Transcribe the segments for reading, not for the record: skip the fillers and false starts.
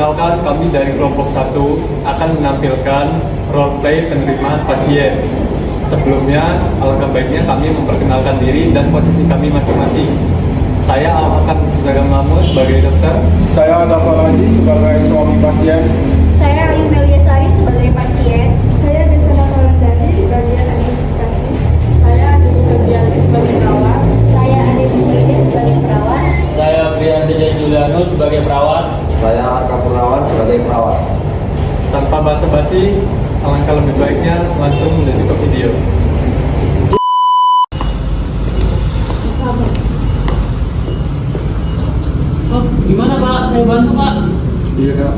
Perkenalkan, kami dari kelompok 1 akan menampilkan role play penerimaan pasien. Sebelumnya, alangkah baiknya kami memperkenalkan diri dan posisi kami masing-masing. Saya akan Zagamamu sebagai dokter. Saya Dafa Haji sebagai suami pasien. Saya Ayu Meliasari sebagai pasien. Saya Desana Kalandari di bagian administrasi. Saya Adi Febrianti sebagai perawat. Saya Ade Muhammad sebagai perawat. Saya Brian Deja Juliano sebagai perawat. Saya Arka Purnawan sebagai perawat. Tanpa basa-basi, alangkah lebih baiknya langsung menuju ke video. Oh, gimana Pak? Saya bantu Pak. Iya kak.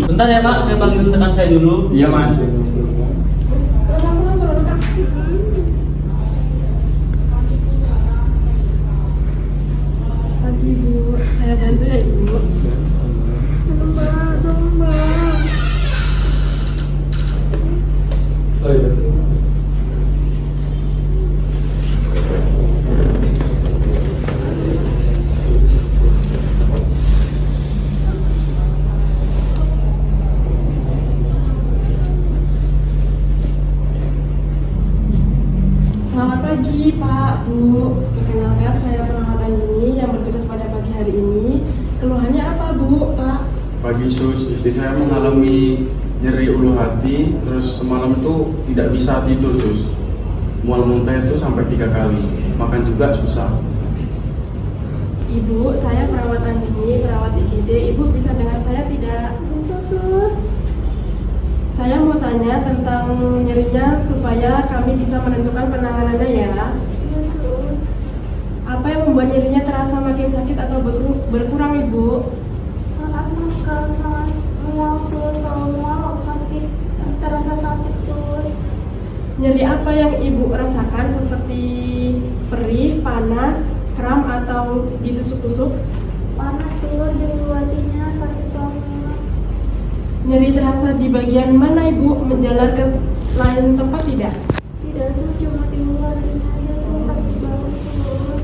Bentar ya Pak, saya panggil teman saya dulu. Iya mas. Aduh Ibu, saya bantu ya Ibu. Oh iya. Selamat pagi Pak, Bu. Perkenalkan saya perawat ini yang bertugas pada pagi hari ini. Keluhannya apa Bu, Pak? Pagi sus, istri saya mengalami nyeri ulu hati, terus semalam itu tidak bisa tidur sus. Mual muntah itu sampai 3 kali, makan juga susah. Ibu, saya perawat Andini, perawat IGD. Ibu bisa dengar saya tidak? Saya mau tanya tentang nyerinya supaya kami bisa menentukan penanganannya ya. Apa yang membuat nyerinya terasa makin sakit atau berkurang Ibu? Saat makan, mual sus, kalau mual sakit, terasa sakit sus. Nyeri apa yang Ibu rasakan seperti perih, panas, kram atau ditusuk-tusuk? Panas sus, jadi hatinya sakit banget. Nyeri terasa di bagian mana Ibu? Menjalar ke lain tempat tidak? Tidak sus, cuma di hatinya aja sus, sakit banget sus.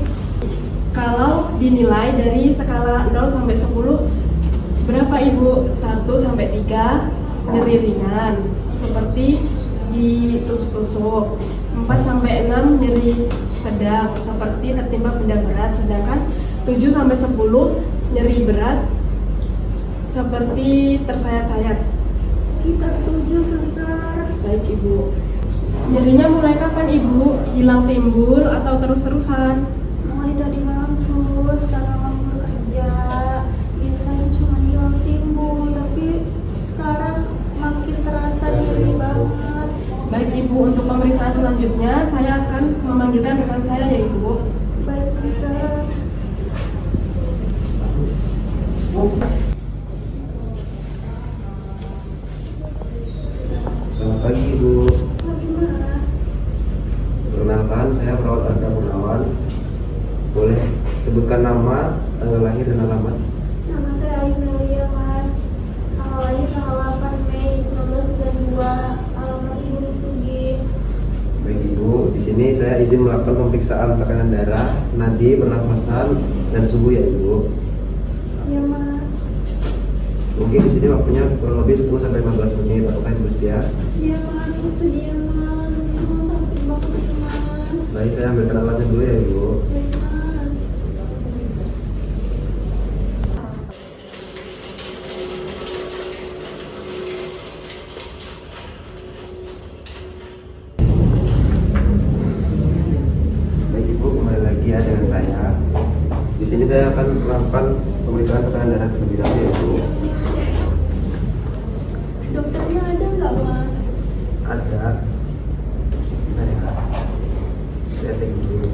Kalau dinilai dari skala 0 sampai 10, berapa Ibu? 1 sampai 3 nyeri ringan seperti ditusuk-tusuk. 4 sampai 6 nyeri sedang seperti tertimpa benda berat, sedangkan 7 sampai 10 nyeri berat seperti tersayat-sayat. Sekitar 7 suster. Baik Ibu. Nyerinya mulai kapan Ibu? Hilang timbul atau terus-terusan? Mulai tadi malam sus, karena lembur kerja. Biasanya cuma hilang timbul, tapi sekarang makin terasa nyeri banget. Baik Ibu, untuk pemeriksaan selanjutnya saya akan memanggilkan rekan saya ya Ibu. Baik suster. Selamat pagi Ibu. Lagi mas. Perkenalkan, saya perawat Arka Purnawan. Boleh sebutkan nama, tanggal lahir dan alamat? Nama saya Ayu Melia mas. Tanggal lahir tanggal 8 Mei 1992. Alamat Ibu Sugi. Baik Ibu, di sini saya izin melakukan pemeriksaan tekanan darah, nadi, pernapasan, dan suhu ya Ibu. Iya mas. Mungkin di sini waktunya kurang lebih 10 sampai 15 menit. Apakah Ibu bersedia? Iya mas, bersedia mas. Semua sakit banget mas. Baik, saya ambilkan alatnya dulu ya Ibu. Baik mas. Baik Ibu, kembali lagi ya dengan saya. Di sini saya akan melakukan pemeriksaan tekanan darah terlebih dahulu ya Ibu. Dokternya ada nggak mas? Ada. Bentar ya. Saya cek dulu.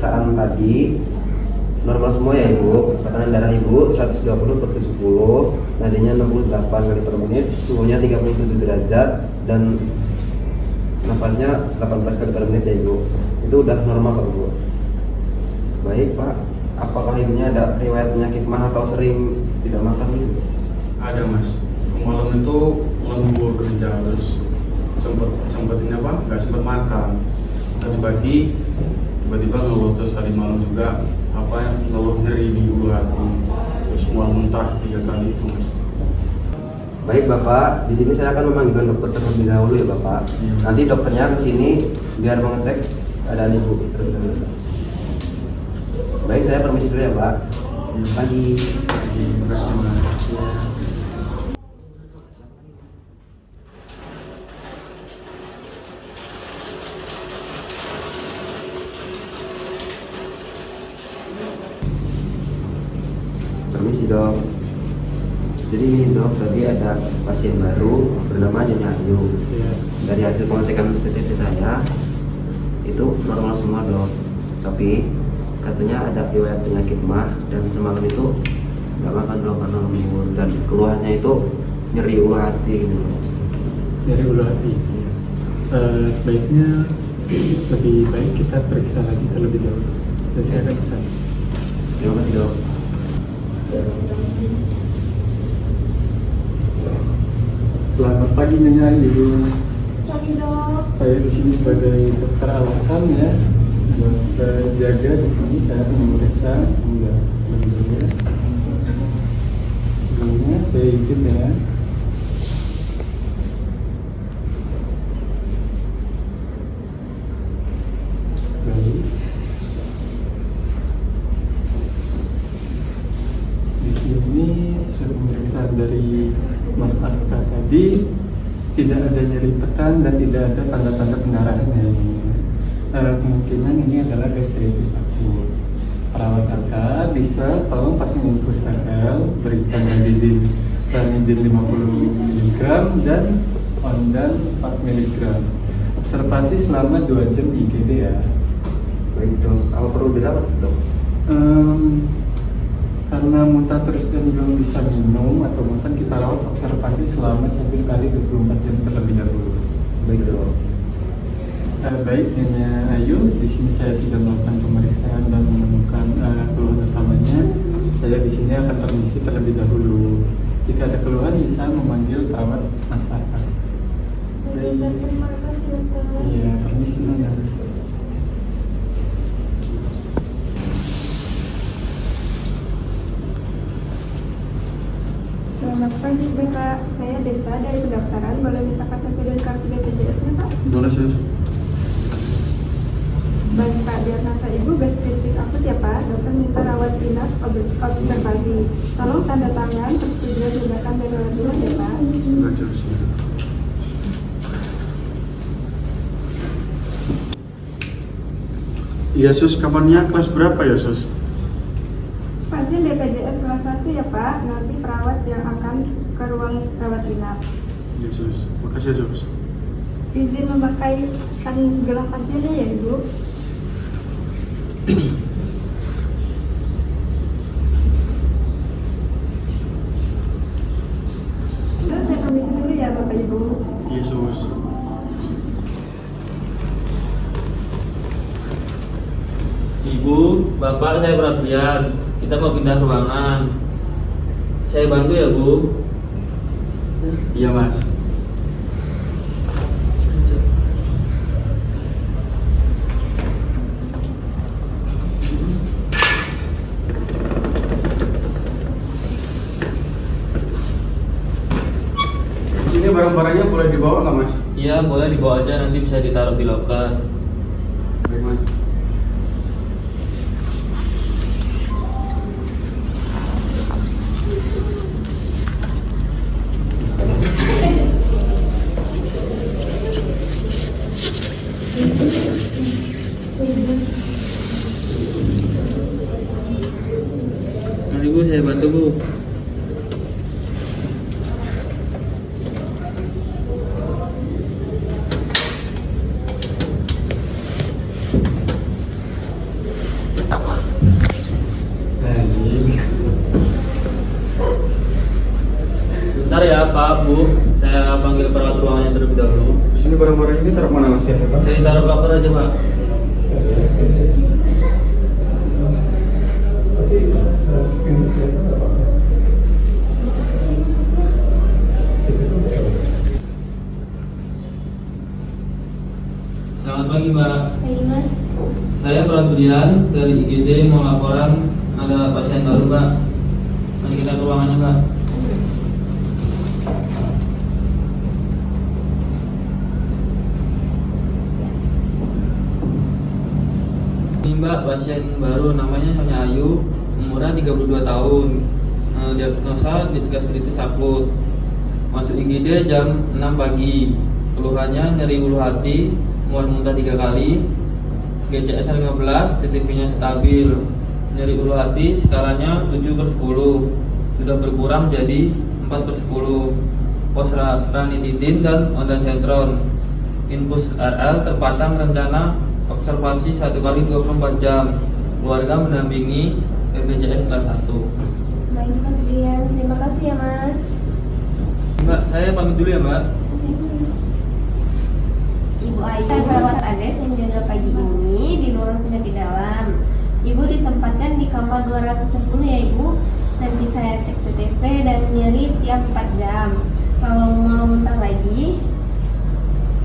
pemeriksaan tadi normal semua ya Ibu. Tekanan darah Ibu 120/70, nadinya 68 kali per menit, suhunya 37 derajat, dan nafasnya 18 kali per menit ya Ibu. Itu udah normal kok Ibu. Baik Pak, apakah Ibunya ada riwayat penyakit mah atau sering tidak makan Ibu? Ada Mas. Semalam itu lembur kerja, terus sempet ini apa? Nggak sempet makan. Tadi pagi tiba-tiba ngeluh, terus tadi malam juga ngeluh nyeri di ulu hati, terus mual muntah 3 kali itu Mas. Baik Bapak, di sini saya akan memanggilkan dokter terlebih dahulu ya Bapak. Nanti dokternya ke sini biar mengecek keadaan Ibu terlebih dahulu. Baik, saya permisi dulu ya Pak. Pagi. Terima kasih Mas. Permisi dok. Jadi ini dok, tadi ada pasien baru bernama Nyonya Ayu. Dari hasil pengecekan PTT saya itu normal semua dok. Tapi katanya ada riwayat penyakit mah, dan semalam itu nggak makan dok karena lembur, dan keluhannya itu nyeri ulu hati gitu. Dari ulu hati. Sebaiknya lebih baik kita periksa lagi terlebih dahulu. Dan saya akan kesana. Terima kasih dok. Selamat pagi Nyonya Ayu. Pagi dok. Saya di sini sebagai dokter alakam ya. Dokter jaga di sini saya akan memeriksa. Enggak, sebelumnya. Sebelumnya saya izin ya. Baik. Di sini sesuai pemeriksaan dari Mas Aska tadi, tidak ada nyeri tekan dan tidak ada tanda-tanda pendarahan ya. Kemungkinan ini adalah gastritis akut. Perawat Aka bisa tolong pasang infus RL, berikan ranitidin 50 mg dan Ondan 4 mg. Observasi selama 2 jam di IGD ya. Baik dok, apa perlu dirawat dok? Karena muntah terus dan belum bisa minum atau makan, kita rawat observasi selama 1 kali 24 jam terlebih dahulu. Baik dok. Baik Nyonya Ayu, di sini saya sudah melakukan pemeriksaan dan menemukan keluhan utamanya. Saya di sini akan permisi terlebih dahulu. Jika ada keluhan bisa memanggil perawat masyarakat. Terima kasih dokter. Iya, permisi Nyonya. Selamat pagi Bapak, saya Desta dari pendaftaran. Boleh minta KTP dan kartu BPJS-nya Pak? Boleh sus. Baik Pak, diagnosa Ibu gastritis akut ya Pak. Dokter minta rawat inap observasi. Tolong tanda tangan persetujuan tindakan darurat dulu ya Pak. Enggak sus. Iya sus, kabarnya kelas berapa ya sus? Pasien DPJS kelas 1 ya Pak. Nanti perawat yang akan ke ruang rawat inap. Iya sus, makasih ya sus. Izin memakai gelang pasiennya ya Ibu. Terus saya permisi dulu ya Bapak Ibu. Iya sus. Ibu, Bapak, saya perhatian. Kita mau pindah ruangan. Saya bantu ya Bu. Iya mas. Ini barang-barangnya boleh dibawa nggak mas? Iya, boleh dibawa aja, nanti bisa ditaruh di loker. Baik mas. Mari Bu, saya bantu Bu. ya Pak, Bu. Saya panggil perawat ruangannya terlebih dahulu. Terus ini barang-barang ini taruh mana Mas? Saya taruh koper aja Pak. Selamat pagi Mbak. Hai Mas. Saya perawat Brian dari IGD mau laporan ada pasien baru Mbak. Mari kita ke ruangannya Mbak. Ini Mbak, pasien baru namanya Nyonya Ayu, umurnya 32 tahun. Diagnosa gastritis akut. Masuk IGD jam 6 pagi. Keluhannya nyeri ulu hati, mual muntah 3 kali. GCS 15, TTP-nya stabil. Nyeri ulu hati skalanya 7/10. Sudah berkurang jadi 4/10. Ranitidin dan ondansetron. Infus RL terpasang rencana observasi 1 kali 24 jam. Keluarga mendampingi BPJS kelas 1. Baik Mas Brian, terima kasih ya Mas. Mbak, saya pamit dulu ya Mbak. Oke Mas. Ibu Ayu, perawat ADES yang jaga pagi ini di ruang penyakit dalam. Ibu ditempatkan di kamar 210 ya Ibu. Nanti saya cek TTP dan nyeri tiap 4 jam. Kalau mau muntah lagi,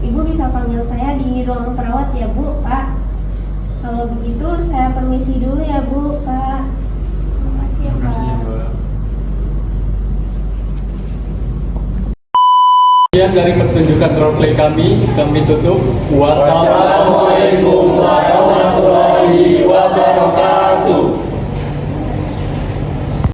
Ibu bisa panggil saya di ruang perawat ya Bu, Pak. Kalau begitu saya permisi dulu ya Bu, Pak. Terima kasih ya Pak. Sekian dari pertunjukan roleplay kami tutup. Wassalamualaikum warahmatullahi